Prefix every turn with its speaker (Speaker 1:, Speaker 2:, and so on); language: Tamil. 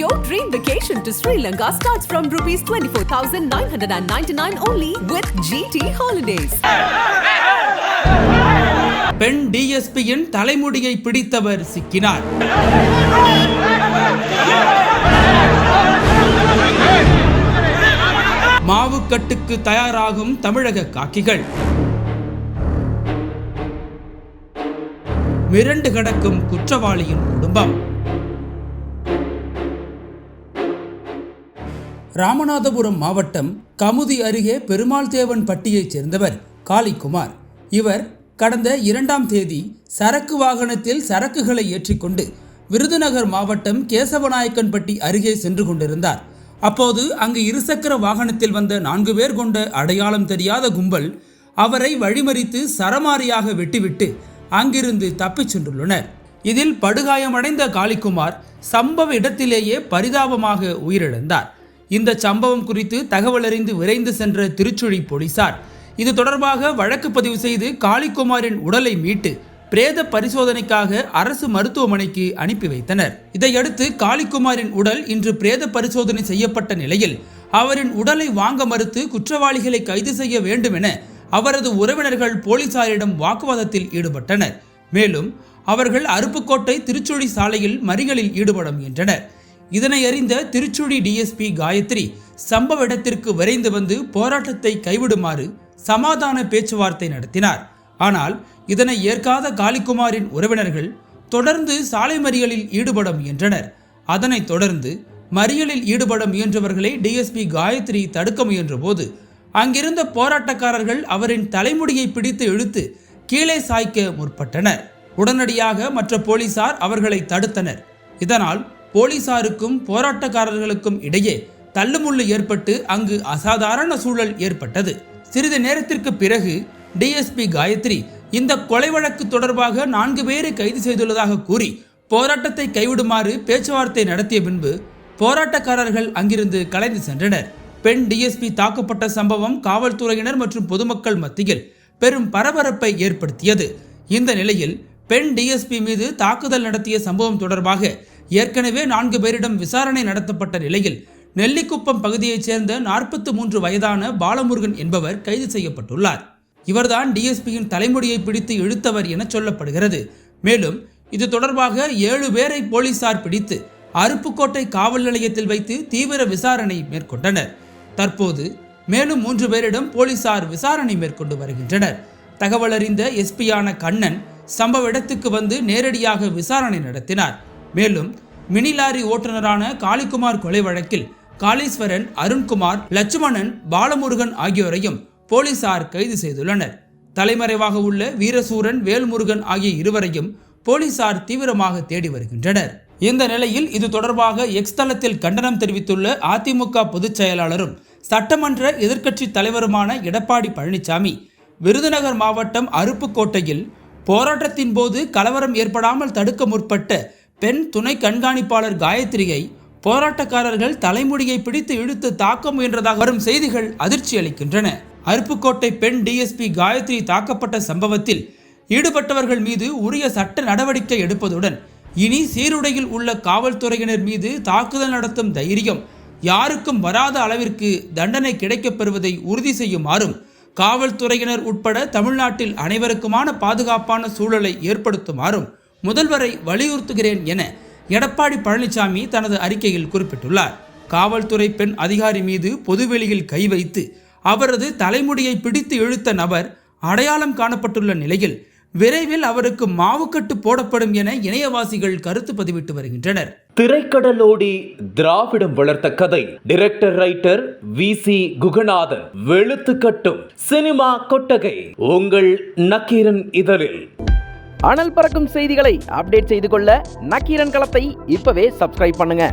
Speaker 1: Your dream vacation to Sri Lanka starts from rupees 24,999 only with GT Holidays.
Speaker 2: பெண் டிஎஸ்பியின் தலைமுடியை பிடித்தவர் சிக்கினார். மாவுக்கட்டுக்கு தயாராகும் தமிழக காக்கிகள். மிரண்டு கிடக்கும் குற்றவாளியின் குடும்பம். ராமநாதபுரம் மாவட்டம் கமுதி அருகே பெருமாள் தேவன் பட்டியைச் சேர்ந்தவர் காளிக்குமார். இவர் கடந்த 2ஆம் தேதி சரக்கு வாகனத்தில் சரக்குகளை ஏற்றிக்கொண்டு விருதுநகர் மாவட்டம் கேசவநாயக்கன்பட்டி அருகே சென்று கொண்டிருந்தார். அப்போது அங்கு இருசக்கர வாகனத்தில் வந்த 4 பேர் கொண்ட அடையாளம் தெரியாத கும்பல் அவரை வழிமறித்து சரமாரியாக வெட்டிவிட்டு அங்கிருந்து தப்பிச் சென்றுள்ளனர். இதில் படுகாயமடைந்த காளிக்குமார் சம்பவ இடத்திலேயே பரிதாபமாக உயிரிழந்தார். இந்த சம்பவம் குறித்து தகவல் அறிந்து விரைந்து சென்ற திருச்சுழி போலீசார் இது தொடர்பாக வழக்கு பதிவு செய்து காளிக்குமாரின் உடலை மீட்டு பிரேத பரிசோதனைக்காக அரசு மருத்துவமனைக்கு அனுப்பி வைத்தனர். இதையடுத்து காளிக்குமாரின் உடல் இன்று பிரேத பரிசோதனை செய்யப்பட்ட நிலையில் அவரின் உடலை வாங்க மறுத்து குற்றவாளிகளை கைது செய்ய வேண்டும் என அவரது உறவினர்கள் போலீசாரிடம் வாக்குவாதத்தில் ஈடுபட்டனர். மேலும் அவர்கள் அருப்புக்கோட்டை திருச்சுழி சாலையில் மறியலில் ஈடுபட முயன்றனர். இதனை அறிந்த திருச்சுழி டிஎஸ்பி காயத்ரி சம்பவ இடத்திற்கு விரைந்து வந்து போராட்டத்தை கைவிடுமாறு சமாதான பேச்சுவார்த்தை நடத்தினார். ஆனால் இதனை ஏற்காத காளிக்குமாரின் உறவினர்கள் தொடர்ந்து சாலை மறியலில் ஈடுபட முயன்றனர். அதனைத் தொடர்ந்து மறியலில் ஈடுபட முயன்றவர்களை டிஎஸ்பி காயத்ரி தடுக்க முயன்ற போது அங்கிருந்த போராட்டக்காரர்கள் அவரின் தலைமுடியை பிடித்து இழுத்து கீழே சாய்க்க முற்பட்டனர். உடனடியாக மற்ற போலீசார் அவர்களை தடுத்தனர். இதனால் போலீசாருக்கும் போராட்டக்காரர்களுக்கும் இடையே தள்ளுமுள்ளு ஏற்பட்டு அங்கு அசாதாரண சூழல் ஏற்பட்டது. சிறிது நேரத்திற்கு பிறகு டிஎஸ்பி காயத்ரி இந்த கொலை வழக்கு தொடர்பாக 4 பேரை கைது செய்துள்ளதாக கூறி போராட்டத்தை கைவிடுமாறு பேச்சுவார்த்தை நடத்திய பின்பு போராட்டக்காரர்கள் அங்கிருந்து கலைந்து சென்றனர். பெண் டிஎஸ்பி தாக்கப்பட்ட சம்பவம் காவல்துறையினர் மற்றும் பொதுமக்கள் மத்தியில் பெரும் பரபரப்பை ஏற்படுத்தியது. இந்த நிலையில் பெண் டிஎஸ்பி மீது தாக்குதல் நடத்திய சம்பவம் தொடர்பாக ஏற்கனவே 4 பேரிடம் விசாரணை நடத்தப்பட்ட நிலையில் நெல்லிக்குப்பம் பகுதியைச் சேர்ந்த 43 வயதான பாலமுருகன் என்பவர் கைது செய்யப்பட்டுள்ளார். இவர்தான் டிஎஸ்பியின் தலைமுடியை பிடித்து இழுத்தவர் என சொல்லப்படுகிறது. மேலும் இது தொடர்பாக 7 பேரை போலீசார் பிடித்து அருப்புக்கோட்டை காவல் நிலையத்தில் வைத்து தீவிர விசாரணை மேற்கொண்டனர். தற்போது மேலும் 3 பேரிடம் போலீசார் விசாரணை மேற்கொண்டு வருகின்றனர். தகவல் அறிந்த எஸ்பியான கண்ணன் சம்பவ இடத்துக்கு வந்து நேரடியாக விசாரணை நடத்தினார். மேலும் மினி லாரி ஓட்டுநரான காளிக்குமார் கொலை வழக்கில் காளீஸ்வரன், அருண்குமார், லட்சுமணன், பாலமுருகன் ஆகியோரையும் போலீசார் கைது செய்துள்ளனர். தலைமறைவாக உள்ள வீரசூரன், வேல்முருகன் ஆகிய இருவரையும் போலீசார் தீவிரமாக தேடி வருகின்றனர். இந்த நிலையில் இது தொடர்பாக எக்ஸ் தளத்தில் கண்டனம் தெரிவித்துள்ள அதிமுக பொதுச் செயலாளரும் சட்டமன்ற எதிர்க்கட்சி தலைவருமான எடப்பாடி பழனிசாமி விருதுநகர் மாவட்டம் அருப்புக்கோட்டையில் போராட்டத்தின் போது கலவரம் ஏற்படாமல் தடுக்க முற்பட்ட பெண் துணை கண்காணிப்பாளர் காயத்ரியை போராட்டக்காரர்கள் தலைமுடியை பிடித்து இழுத்து தாக்க முயன்றதாக வரும் செய்திகள் அதிர்ச்சி அளிக்கின்றன. அருப்புக்கோட்டை பெண் டிஎஸ்பி காயத்ரி தாக்கப்பட்ட சம்பவத்தில் ஈடுபட்டவர்கள் மீது உரிய சட்ட நடவடிக்கை எடுப்பதுடன் இனி சீருடையில் உள்ள காவல்துறையினர் மீது தாக்குதல் நடத்தும் தைரியம் யாருக்கும் வராத அளவிற்கு தண்டனை கிடைக்கப் பெறுவதை உறுதி செய்யுமாறும் காவல்துறையினர் உட்பட தமிழ்நாட்டில் அனைவருக்குமான பாதுகாப்பான சூழலை ஏற்படுத்துமாறும் முதல்வரை வலியுறுத்துகிறேன் என எடப்பாடி பழனிசாமி தனது அறிக்கையில் குறிப்பிட்டுள்ளார். காவல்துறை பெண் அதிகாரி மீது பொதுவெளியில் கை வைத்து அவரது தலைமுடியை பிடித்து இழுத்த நபர் அடையாளம் காணப்பட்டுள்ள நிலையில் விரைவில் அவருக்கு மாவுக்கட்டு போடப்படும் என இணையவாசிகள் கருத்து பதிவிட்டு வருகின்றனர்.
Speaker 3: திரைக்கடலோடி திராவிடம் வளர்த்த கதை டைரக்டர் ரைட்டர் VC குகநாதன். வெளுத்துக்கட்டும் சினிமா கொட்டகை உங்கள் நக்கீரன் இதழில்.
Speaker 4: அனல் பறக்கும் செய்திகளை அப்டேட் செய்து கொள்ள நக்கீரன் களத்தை இப்பவே சப்ஸ்கிரைப் பண்ணுங்க.